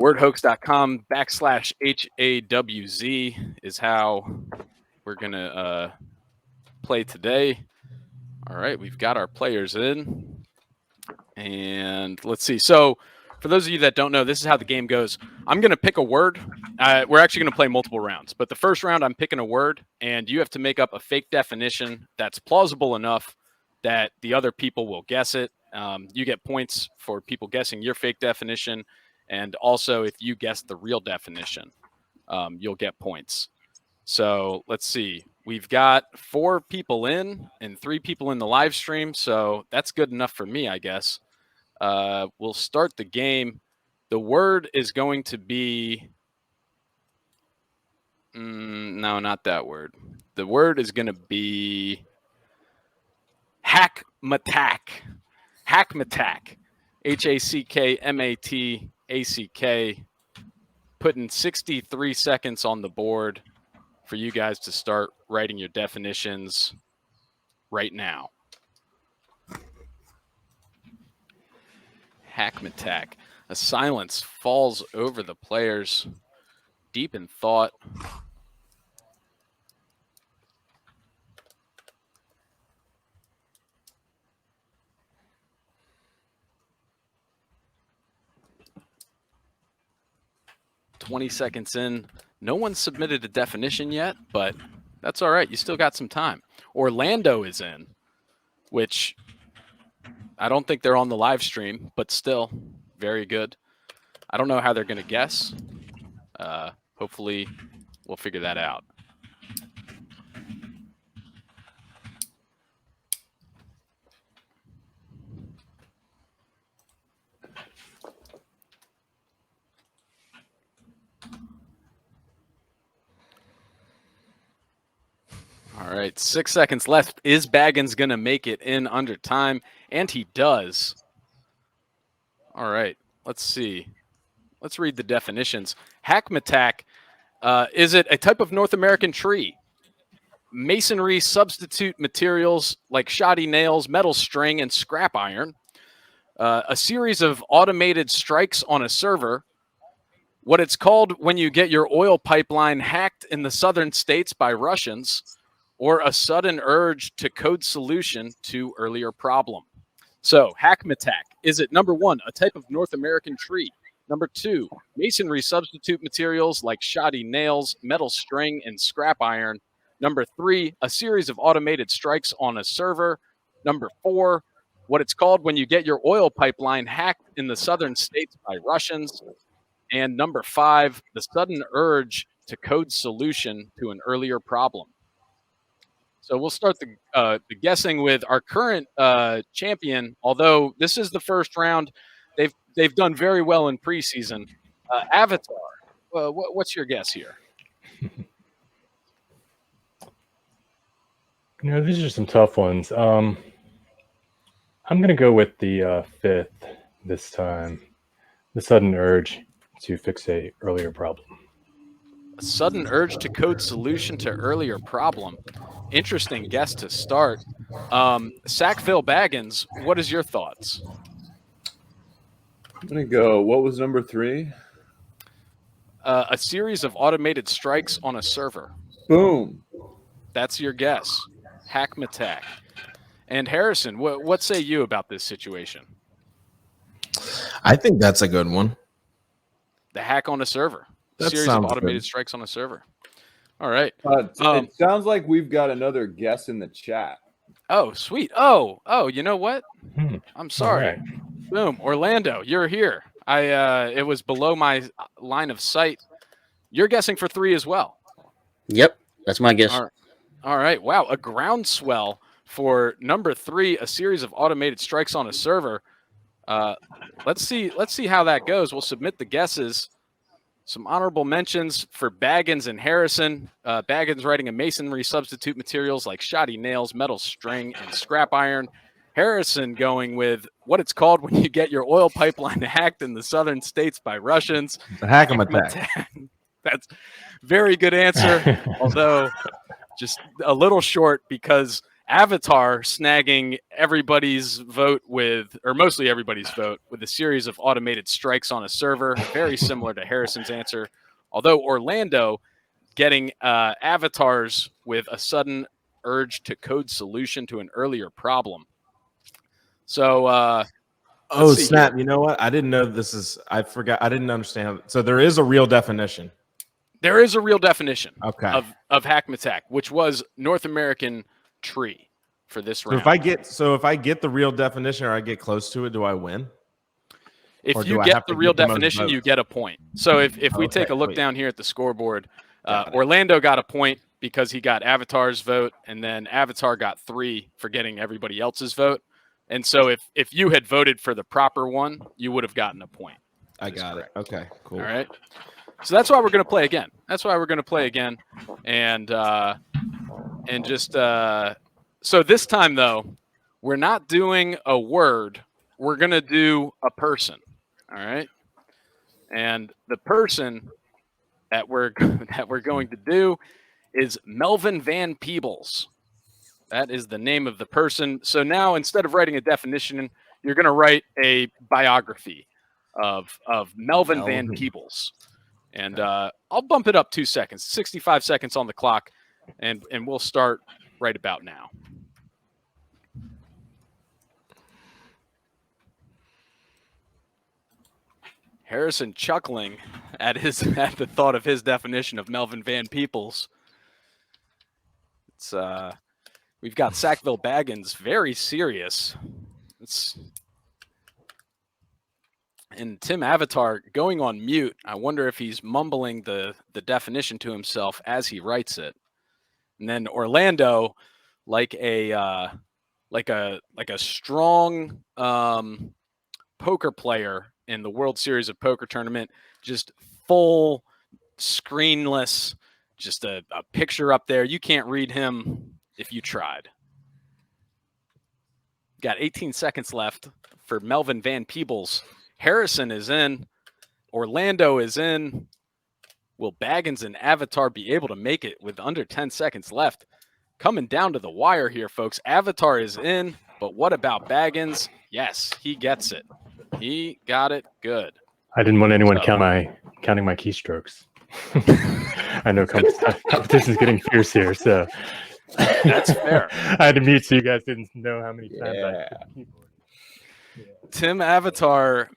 wordhoax.com/HAWZ is how we're going to play today. All right, we've got our players in. And let's see. So, for those of you that don't know, this is how the game goes. I'm going to pick a word. We're actually going to play multiple rounds. But the first round, I'm picking a word, and you have to make up a fake definition that's plausible enough that the other people will guess it. You get points for people guessing your fake definition. And also, if you guess the real definition, you'll get points. So let's see. We've got 4 people in and 3 people in the live stream. So that's good enough for me, I guess. We'll start the game. The word is going to be... no, not that word. The word is going to be hackmatack. Hackmatack. HACKMATACK. Putting 63 seconds on the board for you guys to start writing your definitions right now. Hackmatack. A silence falls over the players, deep in thought. "20 seconds in. No one submitted a definition yet, but that's all right. You still got some time. Orlando is in, which I don't think they're on the live stream, but still very good. I don't know how they're going to guess. Hopefully we'll figure that out. All right, 6 seconds left. Is Baggins going to make it in under time? And he does. All right, let's see. Let's read the definitions. Hackmatack, is it a type of North American tree? Masonry substitute materials like shoddy nails, metal string, and scrap iron. A series of automated strikes on a server. What it's called when you get your oil pipeline hacked in the southern states by Russians. Or a sudden urge to code solution to earlier problem. So, hackmatack. Is it number 1, a type of North American tree? Number 2, masonry substitute materials like shoddy nails, metal string, and scrap iron. Number 3, a series of automated strikes on a server. Number 4, what it's called when you get your oil pipeline hacked in the southern states by Russians. And number 5, the sudden urge to code solution to an earlier problem. So we'll start the guessing with our current champion. Although this is the first round, they've done very well in preseason. Avatar, what's your guess here? These are some tough ones. I'm going to go with the 5th this time. The sudden urge to fix a earlier problem. A sudden urge to code solution to earlier problem. Interesting guess to start. Sackville Baggins, what is your thoughts? I'm going to go, what was number 3? A series of automated strikes on a server. Boom. That's your guess. Hackmatack. And Harrison, what say you about this situation? I think that's a good one. The hack on a server. That Series of sounds automated good. strikes on a server. All right. It sounds like we've got another guess in the chat. Oh, sweet. Oh, you know what? I'm sorry. All right. Boom. Orlando, you're here. It was below my line of sight. You're guessing for 3 as well. Yep, that's my guess. All right. Wow. A groundswell for number 3, a series of automated strikes on a server. Let's see how that goes. We'll submit the guesses. Some honorable mentions for Baggins and Harrison. Baggins writing a masonry substitute materials like shoddy nails, metal string, and scrap iron. Harrison going with what it's called when you get your oil pipeline hacked in the southern states by Russians. The hackmatack. That's very good answer, although just a little short because Avatar snagging everybody's vote or mostly everybody's vote with a series of automated strikes on a server, very similar to Harrison's answer. Although Orlando getting avatars with a sudden urge to code solution to an earlier problem. So, oh snap! Here. You know what? I didn't know this is. I forgot. I didn't understand. So there is a real definition. There is a real definition Okay. of Hackmatack, which was North American tree for this round. So if I get the real definition or I get close to it, do I win? If you get the real definition, you get a point. So if we take a look down here at the scoreboard, Orlando got a point because he got Avatar's vote, and then Avatar got 3 for getting everybody else's vote. And so if you had voted for the proper one, you would have gotten a point. I got it. Okay, cool. All right. So that's why we're going to play again. And just so this time though, we're not doing a word. We're going to do a person. All right. And the person that we're going to do is Melvin Van Peebles. That is the name of the person. So now instead of writing a definition, you're going to write a biography of Melvin Van Peebles. And I'll bump it up 2 seconds, 65 seconds on the clock, and we'll start right about now. Harrison chuckling at the thought of his definition of Melvin Van Peebles. It's we've got Sackville Baggins very serious. And Tim Avatar going on mute. I wonder if he's mumbling the definition to himself as he writes it. And then Orlando, like a strong poker player in the World Series of Poker tournament, just full screenless, just a picture up there. You can't read him if you tried. Got 18 seconds left for Melvin Van Peebles. Harrison is in. Orlando is in. Will Baggins and Avatar be able to make it with under 10 seconds left? Coming down to the wire here, folks. Avatar is in, but what about Baggins? Yes, he gets it. He got it good. I didn't want anyone counting my keystrokes. I know competition's getting fierce here, so that's fair. I had to mute so you guys didn't know how many times I hit the keyboard. Yeah. Tim Avatar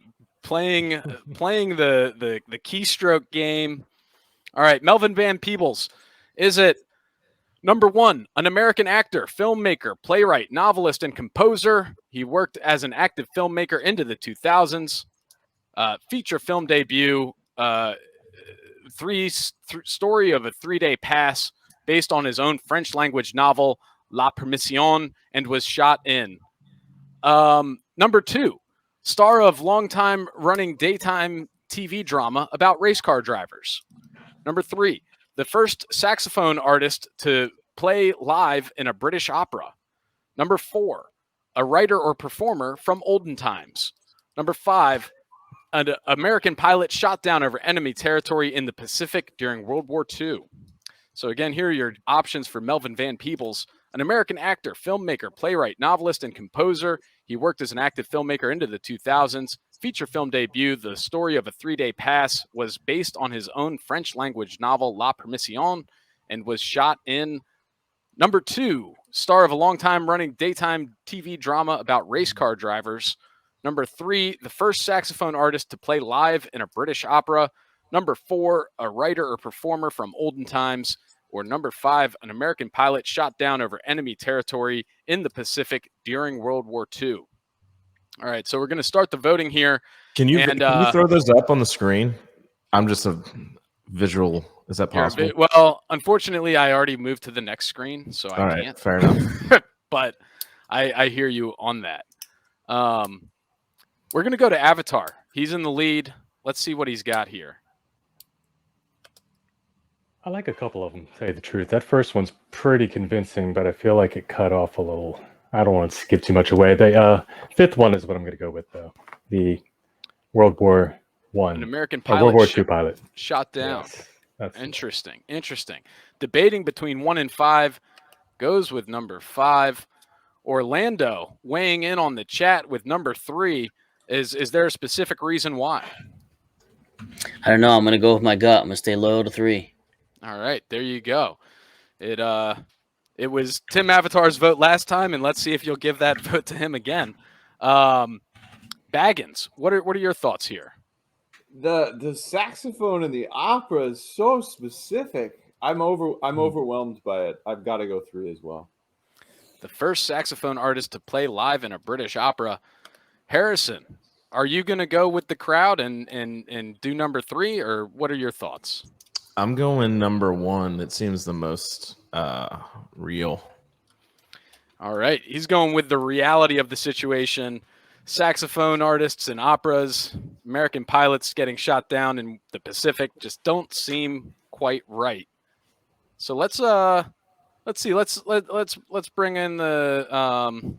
playing the keystroke game. All right, Melvin Van Peebles. Is it number 1, an American actor, filmmaker, playwright, novelist, and composer? He worked as an active filmmaker into the 2000s. Feature film debut, story of a 3-day pass based on his own French language novel, La Permission, and was shot in. Number 2, star of longtime running daytime TV drama about race car drivers. Number 3, the first saxophone artist to play live in a British opera. Number 4, a writer or performer from olden times. Number 5, an American pilot shot down over enemy territory in the Pacific during World War II. So again, here are your options for Melvin Van Peebles. An American actor, filmmaker, playwright, novelist, and composer. He worked as an active filmmaker into the 2000s. Feature film debut, the story of a 3-day pass, was based on his own French language novel, La Permission, and was shot in. Number 2, star of a long-time running daytime TV drama about race car drivers. Number 3, the first saxophone artist to play live in a British opera. Number 4, a writer or performer from olden times. Or number 5, an American pilot shot down over enemy territory in the Pacific during World War II. All right, so we're going to start the voting here. Can you throw those up on the screen? I'm just a visual. Is that possible? Well, unfortunately, I already moved to the next screen, so I can't. Fair enough. But I hear you on that. We're going to go to Avatar. He's in the lead. Let's see what he's got here. I like a couple of them, to tell you the truth. That first one's pretty convincing, but I feel like it cut off a little. I don't want to skip too much away. The fifth one is what I'm going to go with, though. The World War I. An American pilot. World War II pilot. Shot down. Yes, Interesting. Debating between 1 and 5. goes with number 5. Orlando weighing in on the chat with number 3. Is there a specific reason why? I don't know. I'm gonna go with my gut. I'm gonna stay low to 3. All right, there you go. It was Tim Avatar's vote last time, and let's see if you'll give that vote to him again. Baggins, what are your thoughts here? The saxophone in the opera is so specific. I'm overwhelmed by it. I've got to go 3 as well. The first saxophone artist to play live in a British opera. Harrison, are you going to go with the crowd and do number 3, or what are your thoughts? I'm going number 1. It seems the most real. All right. He's going with the reality of the situation. Saxophone artists in operas, American pilots getting shot down in the Pacific just don't seem quite right. So let's see. Let's bring in the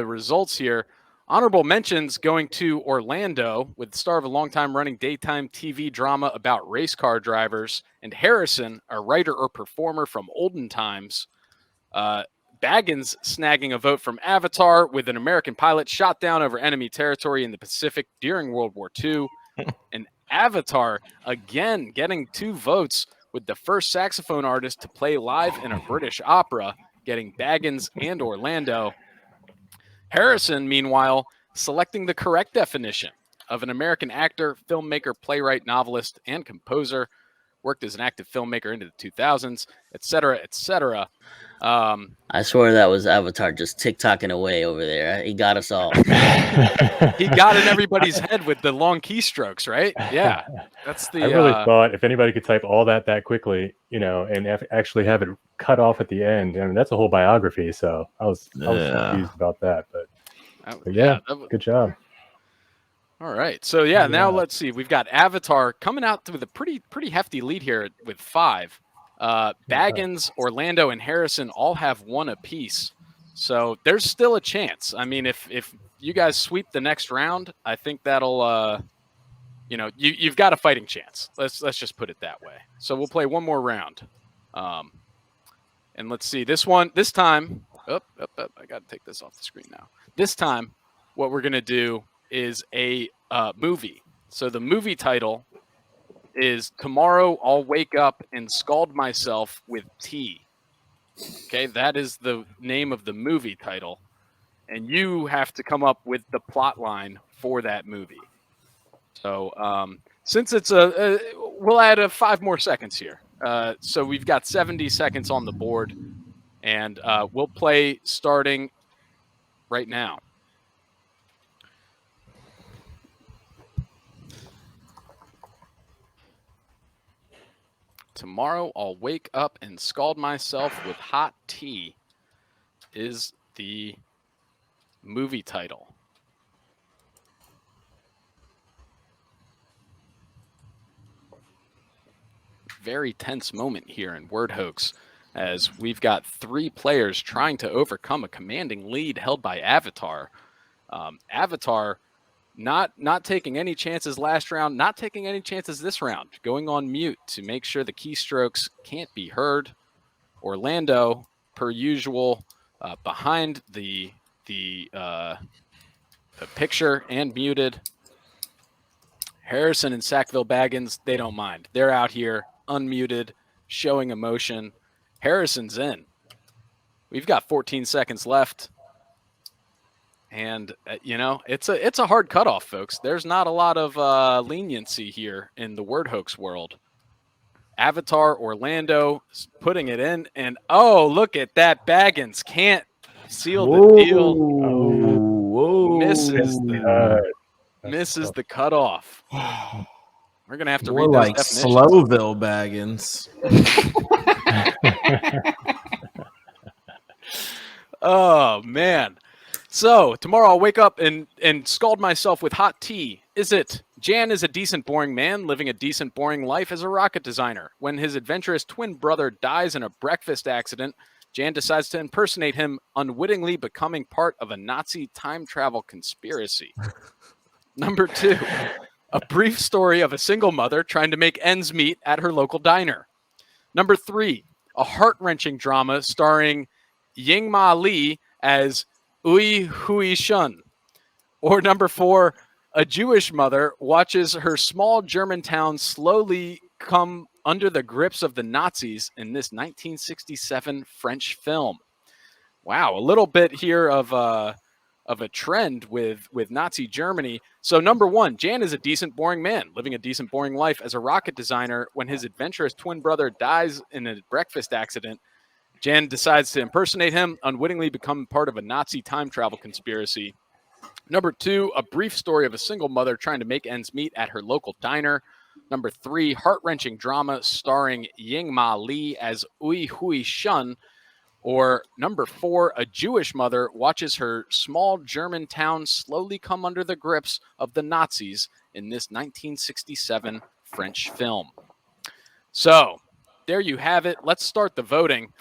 results here. Honorable mentions going to Orlando, with the star of a long-time running daytime TV drama about race car drivers, and Harrison, a writer or performer from olden times. Baggins snagging a vote from Avatar, with an American pilot shot down over enemy territory in the Pacific during World War II. And Avatar, again, getting 2 votes, with the first saxophone artist to play live in a British opera, getting Baggins and Orlando. Harrison, meanwhile, selecting the correct definition of an American actor, filmmaker, playwright, novelist, and composer, worked as an active filmmaker into the 2000s, etc., etc. I swear that was Avatar just tick-tocking away over there. He got us all. He got in everybody's head with the long keystrokes, right? Yeah, that's the. I really thought if anybody could type all that quickly, and actually have it cut off at the end, I mean, that's a whole biography. So I was confused about that, but yeah, good job. All right, so now let's see. We've got Avatar coming out with a pretty hefty lead here with 5. Baggins, Orlando, and Harrison all have 1 apiece. So there's still a chance. I mean, if you guys sweep the next round, I think that'll, you've got a fighting chance. Let's just put it that way. So we'll play one more round. And let's see this time. I got to take this off the screen now. This time, what we're going to do is a movie. So the movie title is Tomorrow I'll Wake Up and Scald Myself with Tea. Okay, that is the name of the movie title. And you have to come up with the plot line for that movie. So since it's we'll add 5 more seconds here. So we've got 70 seconds on the board. And we'll play starting right now. Tomorrow I'll wake up and scald myself with hot tea is the movie title. Very tense moment here in Word Hoax, as we've got 3 players trying to overcome a commanding lead held by Avatar. Avatar not taking any chances last round, not taking any chances this round, going on mute to make sure the keystrokes can't be heard. Orlando, per usual, behind the picture and muted. Harrison and Sackville Baggins, they don't mind. They're out here unmuted, showing emotion. Harrison's in. We've got 14 seconds left. And, it's a hard cutoff, folks. There's not a lot of leniency here in the Word Hoax world. Avatar, Orlando putting it in. And, look at that. Baggins can't seal the deal. Whoa. Misses the cutoff. We're going to have to More read like those Slowville Baggins. Oh, man. So, tomorrow I'll wake up and scald myself with hot tea. Is it Jan is a decent, boring man living a decent, boring life as a rocket designer. When his adventurous twin brother dies in a breakfast accident, Jan decides to impersonate him, unwittingly becoming part of a Nazi time travel conspiracy. Number 2, a brief story of a single mother trying to make ends meet at her local diner. Number 3, a heart-wrenching drama starring Ying Ma Li as Ui Hui Shun. Or number 4, a Jewish mother watches her small German town slowly come under the grips of the Nazis in this 1967 French film. Wow, a little bit here of a trend with Nazi Germany. So number 1, Jan is a decent, boring man living a decent, boring life as a rocket designer. When his adventurous twin brother dies in a breakfast accident, Jan decides to impersonate him, unwittingly become part of a Nazi time travel conspiracy. Number 2, a brief story of a single mother trying to make ends meet at her local diner. Number 3, heart-wrenching drama starring Ying Ma Li as Ui Hui Shun. Or number 4, a Jewish mother watches her small German town slowly come under the grips of the Nazis in this 1967 French film. So there you have it. Let's start the voting.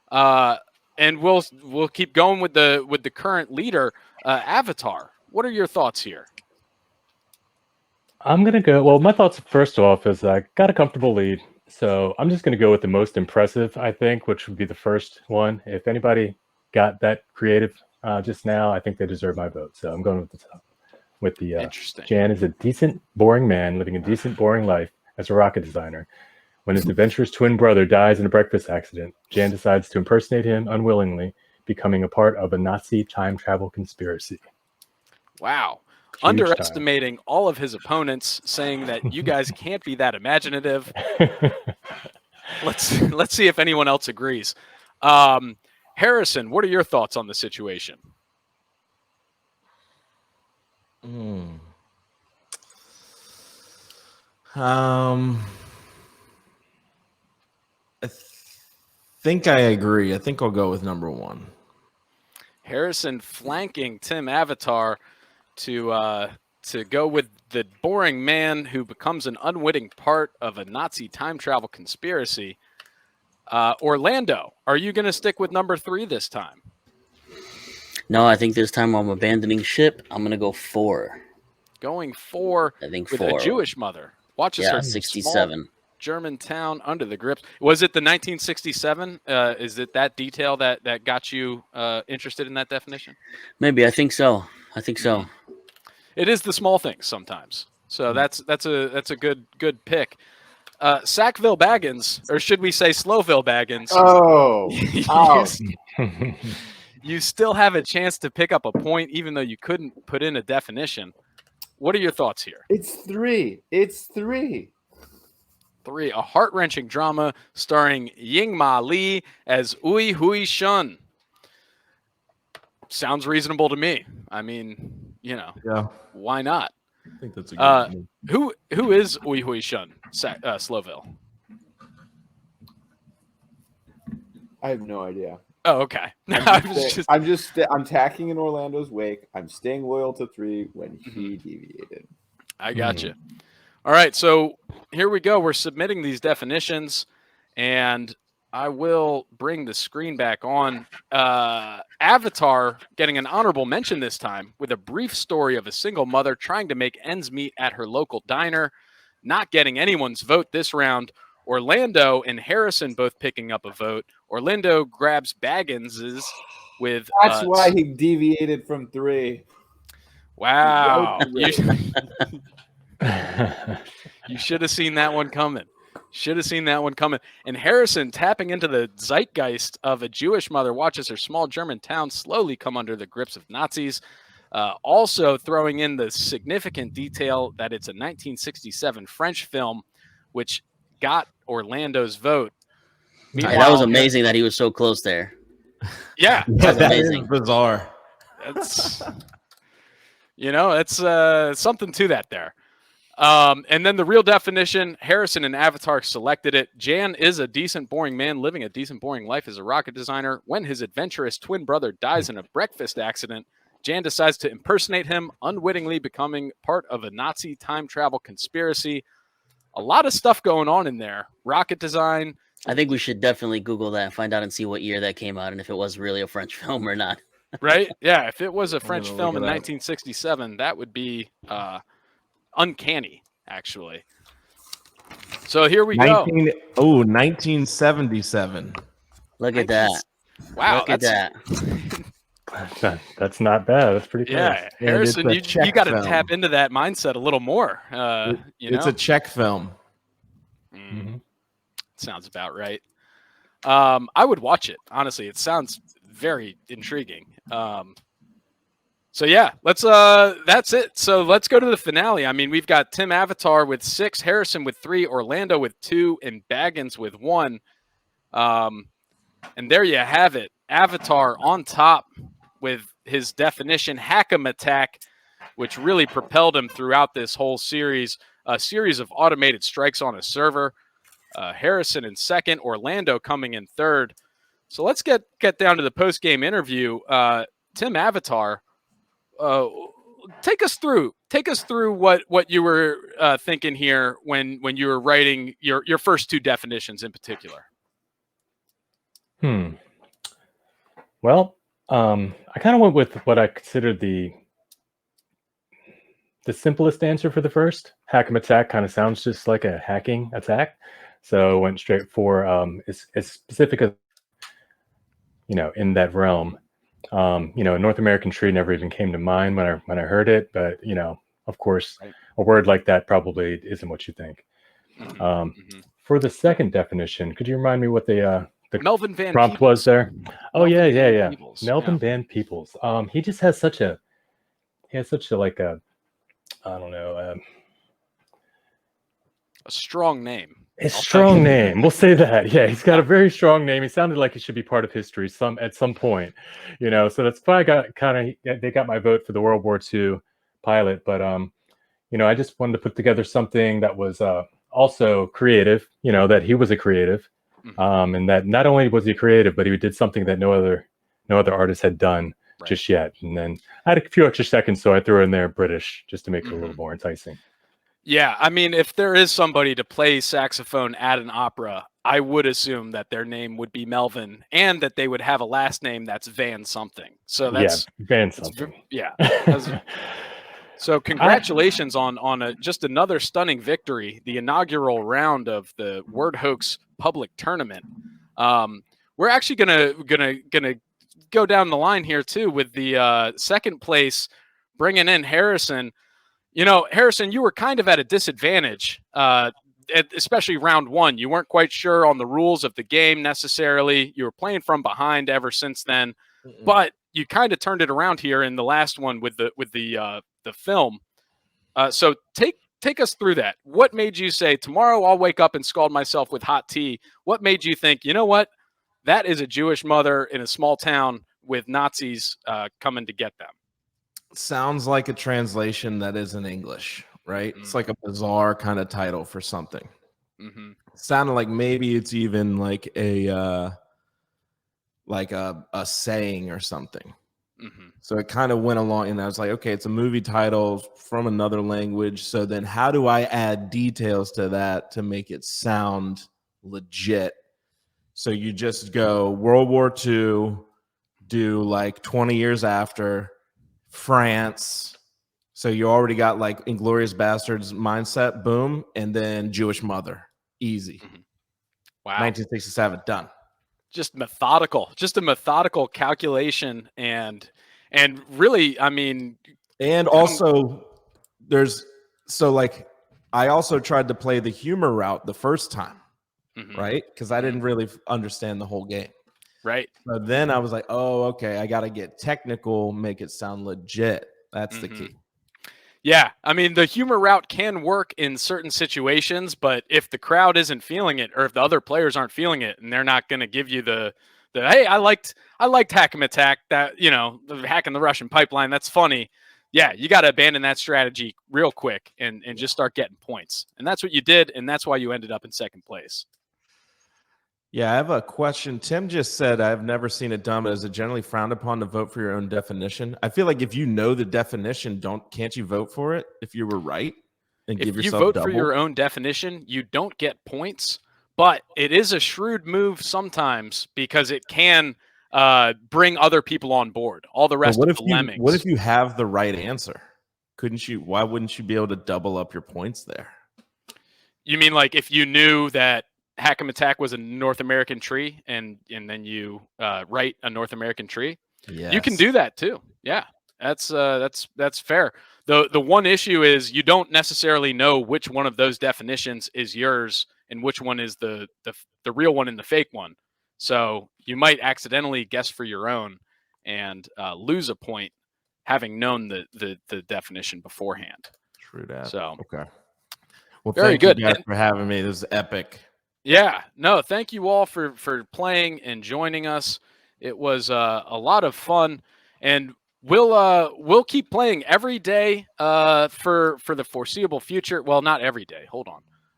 And we'll keep going with the current leader, Avatar. What are your thoughts here? I'm going to go. Well, my thoughts first off is I got a comfortable lead. So I'm just going to go with the most impressive, I think, which would be the first one. If anybody got that creative just now, I think they deserve my vote. So I'm going with the top. With the Interesting. Jan is a decent, boring man living a decent, boring life as a rocket designer. When his adventurous twin brother dies in a breakfast accident, Jan decides to impersonate him unwillingly, becoming a part of a Nazi time travel conspiracy. Wow. Huge Underestimating all of his opponents, saying that you guys can't be that imaginative. Let's see if anyone else agrees. Harrison, what are your thoughts on the situation? I think I agree. I think I'll go with number 1. Harrison flanking Tim Avatar to go with the boring man who becomes an unwitting part of a Nazi time travel conspiracy. Orlando, are you going to stick with number 3 this time? No, I think this time I'm abandoning ship. I'm going to go 4. Going 4 I think with 4. a Jewish mother. Watches her 67. small German town under the grips. Was it the 1967? Is it that detail that got you interested in that definition? Maybe. I think so. It is the small things sometimes. So that's a good pick. Sackville Baggins, or should we say Slowville Baggins? Oh, You still have a chance to pick up a point, even though you couldn't put in a definition. What are your thoughts here? It's 3. 3, a heart-wrenching drama starring Ying Ma Li as Ui Hui Shun. Sounds reasonable to me. I mean, Yeah, why not? I think that's a good one. Who is Ui Hui Shun, Slowville? I have no idea. Oh, okay. I'm tacking in Orlando's wake. I'm staying loyal to 3 when he deviated. I got you. All right, so here we go. We're submitting these definitions, and I will bring the screen back on. Avatar getting an honorable mention this time with a brief story of a single mother trying to make ends meet at her local diner, not getting anyone's vote this round. Orlando and Harrison both picking up a vote. Orlando grabs Baggins's with... That's why he deviated from 3. Wow. You should have seen that one coming. And Harrison tapping into the zeitgeist of a Jewish mother watches her small German town slowly come under the grips of Nazis. Also throwing in the significant detail that it's a 1967 French film, which got Orlando's vote. That was amazing that he was so close there. Yeah. That's amazing. Bizarre. It's something to that there. And then the real definition, Harrison and Avatar selected it. Jan is a decent, boring man living a decent, boring life as a rocket designer. When his adventurous twin brother dies in a breakfast accident, Jan decides to impersonate him, unwittingly becoming part of a Nazi time travel conspiracy. A lot of stuff going on in there. Rocket design. I think we should definitely Google that and find out and see what year that came out and if it was really a French film or not. Right? Yeah, if it was a French gonna film look in it up. 1967, that would be uncanny, actually. So here we go. 1977. Look at that. Wow, Look at that. That's not bad. That's pretty close. Yeah, And Harrison, it's a you Czech got to film. tap into that mindset a little more. It's a Czech film. Sounds about right. I would watch it. Honestly, it sounds very intriguing. So yeah, let's that's it. So let's go to the finale. I mean, we've got Tim Avatar with 6, Harrison with 3, Orlando with 2, and Baggins with 1. And there you have it. Avatar on top with his definition, hack 'em attack, which really propelled him throughout this whole series. A series of automated strikes on a server. Harrison in second, Orlando coming in third. So let's get down to the post-game interview. Tim Avatar, take us through what you were thinking here when you were writing your first 2 definitions in particular. Well, I kind of went with what I considered the simplest answer for the first. Hack 'em attack kind of sounds just like a hacking attack. So I went straight for as specific as, in that realm. A North American tree never even came to mind when I heard it, but of course, Right. a word like that probably isn't what you think. For the second definition, could you remind me what the Melvin Van prompt Peebles. was there? Oh, Melvin yeah. Van Peebles, Melvin yeah. Van Peebles. He just has such a like a, I don't know, A strong name. a strong name. We'll say that. Yeah, he's got a very strong name. He sounded like he should be part of history at some point, So that's why they got my vote for the World War II pilot. But I just wanted to put together something that was also creative. That he was a creative, and that not only was he creative, but he did something that no other artist had done just yet. And then I had a few extra seconds, so I threw in there British just to make it a little more enticing. Yeah, I mean, if there is somebody to play saxophone at an opera, I would assume that their name would be Melvin, and that they would have a last name that's Van something. So that's Van something. So congratulations on just another stunning victory, the inaugural round of the Word Hoax public tournament. We're actually gonna go down the line here too with the second place, bringing in Harrison. Harrison, you were kind of at a disadvantage, especially round 1. You weren't quite sure on the rules of the game necessarily. You were playing from behind ever since then, but you kind of turned it around here in the last one with the film. So take us through that. What made you say, tomorrow I'll wake up and scald myself with hot tea? What made you think, you know what? That is a Jewish mother in a small town with Nazis coming to get them. Sounds like a translation that isn't English, right? It's like a bizarre kind of title for something. Sounded like maybe it's even like a saying or something. So it kind of went along, and I was like, okay, it's a movie title from another language. So then how do I add details to that to make it sound legit? So you just go World War II, do like 20 years after, France. So you already got like Inglourious Bastards mindset, boom, and then Jewish mother, easy. Wow. 1967, done. Just a methodical calculation, and really, I mean, and also I also tried to play the humor route the first time, right? Because I didn't really understand the whole game. Right. So then I was like, oh, okay, I got to get technical, make it sound legit. That's the key. Yeah. I mean, the humor route can work in certain situations, but if the crowd isn't feeling it, or if the other players aren't feeling it, and they're not going to give you the hey, I liked hack 'em attack, that, hacking the Russian pipeline, that's funny. Yeah, you got to abandon that strategy real quick and just start getting points. And that's what you did, and that's why you ended up in second place. Yeah, I have a question. Tim just said, I've never seen it done, but is it generally frowned upon to vote for your own definition? I feel like if you know the definition, can't you vote for it if you were right and give yourself double? If you vote for your own definition, you don't get points, but it is a shrewd move sometimes because it can bring other people on board. All the rest of the lemmings. What if you have the right answer? Why wouldn't you be able to double up your points there? You mean like if you knew that Hack'em Attack was a North American tree, and then you write a North American tree? Yes. You can do that too. Yeah, that's fair. The one issue is you don't necessarily know which one of those definitions is yours and which one is the real one and the fake one. So you might accidentally guess for your own and lose a point having known the definition beforehand. True that. So okay. Well, very thank good. you guys for having me. This is epic. Yeah, no, thank you all for playing and joining us. It was a lot of fun, and we'll keep playing every day for the foreseeable future. Well, not every day. Hold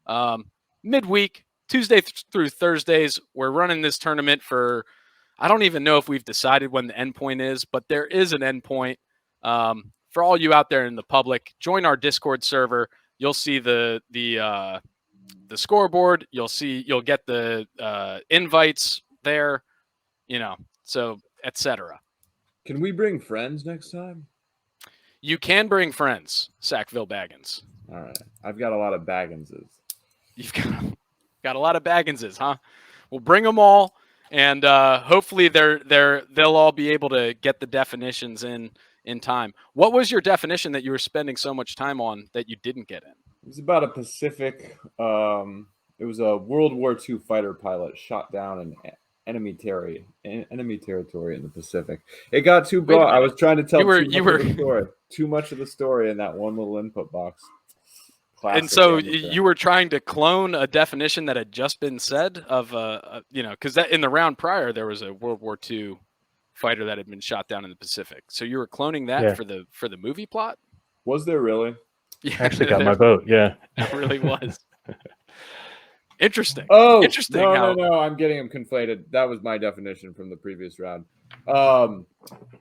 on. Midweek, Tuesday through Thursdays, we're running this tournament for. I don't even know if we've decided when the endpoint is, but there is an endpoint. For all you out there in the public, join our Discord server. You'll see the scoreboard. You'll get the invites there, so etc. Can we bring friends next time? You can bring friends, Sackville Baggins. All right. I've got a lot of Bagginses. You've got a lot of Bagginses, huh? We'll bring them all, and hopefully they'll all be able to get the definitions in time. What was your definition that you were spending so much time on that you didn't get in? It was about a Pacific. It was a World War II fighter pilot shot down in enemy territory in the Pacific. It got too broad. I was trying to tell too much of the story in that one little input box. Classic and so amateur. you were trying to clone a definition that had just been said of because that in the round prior there was a World War II fighter that had been shot down in the Pacific. So you were cloning that for the movie plot? Was there really? Yeah, actually got my vote. Yeah, it really was. Interesting. Oh, interesting. No, I'm getting them conflated. That was my definition from the previous round.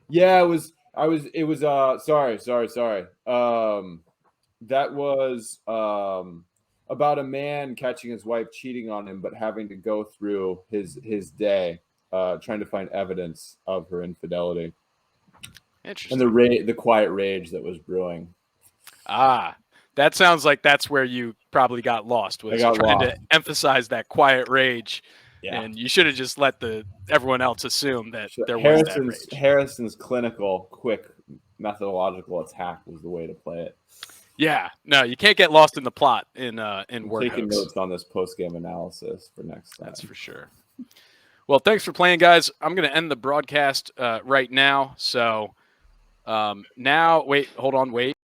Yeah, it was. Sorry. That was about a man catching his wife cheating on him, but having to go through his day trying to find evidence of her infidelity. Interesting. And the quiet rage that was brewing. Ah, that sounds like that's where you probably got lost. Was trying to emphasize that quiet rage, and you should have just let everyone else assume that there was that rage. Harrison's clinical, quick, methodological attack was the way to play it. Yeah, no, you can't get lost in the plot in Word Hoax. Taking notes on this post-game analysis for next time. That's for sure. Well, thanks for playing, guys. I'm going to end the broadcast right now. So now, wait.